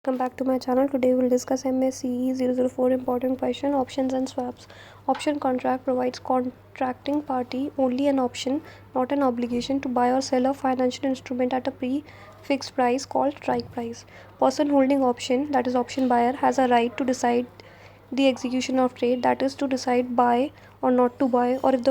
Welcome back to my channel. Today we'll discuss MSCE 004 important question, options and swaps. Option contract provides contracting party only an option, not an obligation, to buy or sell a financial instrument at a pre-fixed price called strike price. Person holding option, that is option buyer, has a right to decide the execution of trade, that is to decide buy or not to buy, or if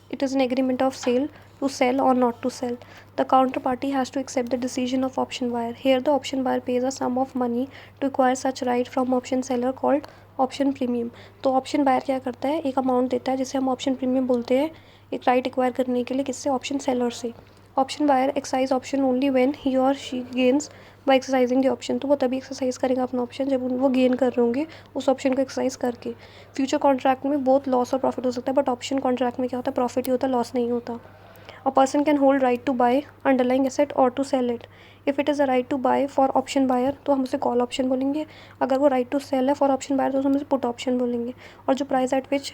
it is an agreement of sale, to sell or not to sell. The counterparty has to accept the decision of option buyer. Here the option buyer pays a sum of money to acquire such right from option seller called option premium. तो option buyer क्या करता है, एक amount देता है जिसे हम option premium बोलते हैं, एक राइट एक्वायर करने के लिए. किससे? ऑप्शन सेलर से. Option buyer exercise option only when he और she gains by exercising the option. तो वो तभी एक्सरसाइज करेगा अपना ऑप्शन जब वो गेन कर रहे होंगे उस ऑप्शन को एक्सरसाइज करके. फ्यूचर कॉन्ट्रैक्ट में बहुत लॉस और प्रॉफिट हो सकता है, बट ऑप्शन कॉन्ट्रैक्ट में क्या होता है, प्रॉफिट ही होता है, लॉस नहीं होता. A person can hold right to buy underlying asset or to sell it. If it is a right to buy for option buyer तो हम उसे कॉल ऑप्शन बोलेंगे. अगर वो right to sell है for option buyer तो हम उसे पुट ऑप्शन बोलेंगे. और जो price at which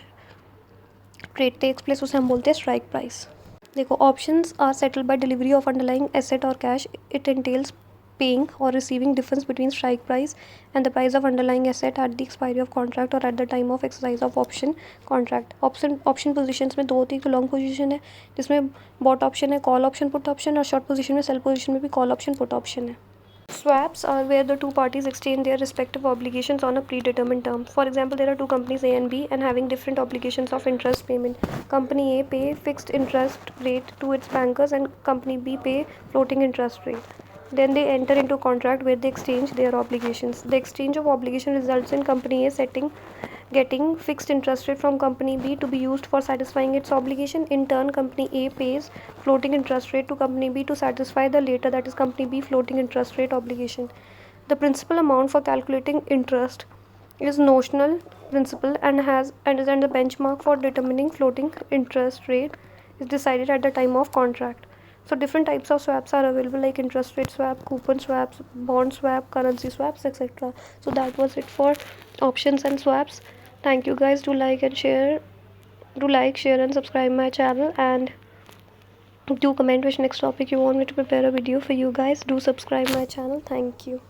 trade takes place उसे हम बोलते हैं स्ट्राइक प्राइस. देखो, options are settled by delivery of underlying asset और cash. It entails paying or receiving difference between strike price and the price of underlying asset at the expiry of contract or at the time of exercise of option contract. option positions में दो होती है. तो long position है जिसमें bot option है, call option, put option, और short position में सेल पोजीशन में भी कॉल ऑप्शन, पुट ऑप्शन है. Swaps are where the two parties exchange their respective obligations on a predetermined term. For example, there are two companies A and B and having different obligations of interest payment. Company A pay fixed interest rate to its bankers and company B pay floating interest rate. Then they enter into a contract where they exchange their obligations. The exchange of obligation results in company A getting fixed interest rate from company B to be used for satisfying its obligation. In turn, company A pays floating interest rate to company B to satisfy the later, that is company B, floating interest rate obligation. The principal amount for calculating interest is notional principal and the benchmark for determining floating interest rate is decided at the time of contract. So different types of swaps are available, like interest rate swap, coupon swaps, bond swap, currency swaps, etc. So that was it for options and swaps. Thank you guys. Do like, share and subscribe my channel, and do comment which next topic you want me to prepare a video for you guys. Do subscribe my channel. Thank you.